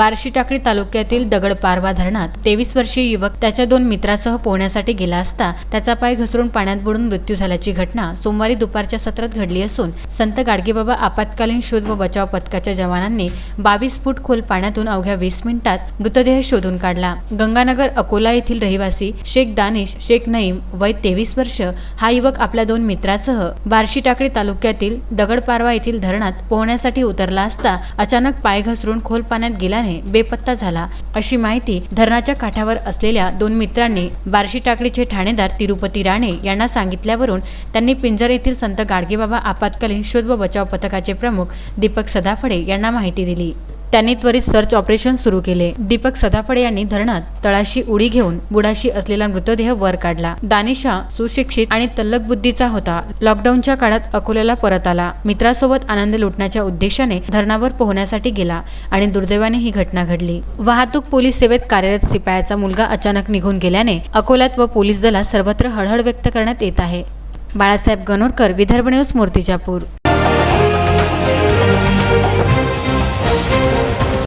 बार्शी टाकळी तालुक्यातील दगडपारवा धरणात 23 वर्षीय युवक त्याच्या 2 मित्रांसह पोहण्यासाठी गेला असता त्याचा पाय घसरून पाण्यात बुडून मृत्यू झाल्याची घटना सोमवारी दुपारच्या सत्रात घडली असून संत गाडगेबाबा आपत्कालीन शोध व बचाव पथकाच्या जवानांनी 22 फूट खोल पाण्यातून अवघ्या 20 मिनिटात मृतदेह शोधून काढला। गंगानगर अकोला येथील रहिवासी शेख दानिश शेख नईम वय 23 वर्ष हा युवक आपल्या 2 मित्रांसह बार्शी टाकळी तालुक्यातील दगडपारवा येथील धरणात पोहण्यासाठी उतरला असता अचानक पाय घसरून खोल पाण्यात गेल्याने बेपत्ता झाला अशी माहिती धरणाच्या काठावर असलेल्या 2 मित्रांनी बार्शी टाकळीचे ठाणेदार तिरुपती राणे यांना सांगितल्यावरून त्यांनी पिंजर येथील संत गाडगेबाबा आपत्कालीन शोध व बचाव पथकाचे प्रमुख दीपक सदाफळे यांना माहिती दिली। त्यांनी त्वरित सर्च ऑपरेशन सुरू केले। दीपक सदाफळे यांनी धरणात तळाशी उडी घेऊन बुडाशी असलेला मृतदेह वर काढला। दानिश हा सुशिक्षित आणि तल्लख बुद्धीचा होता। लॉकडाऊनच्या काळात अकोल्याला परत आला। मित्रासोबत आनंद लुटण्याच्या उद्देशाने धरणावर पोहण्यासाठी गेला आणि दुर्दैवाने ही घटना घडली। वाहतूक पोलीस सेवेत कार्यरत सिपायाचा मुलगा अचानक निघून गेल्याने अकोल्यात व पोलीस दलात सर्वत्र हळहळ व्यक्त करण्यात येत आहे। बाळासाहेब गणोरकर, विदर्भ न्यूज, मूर्तिजापूर।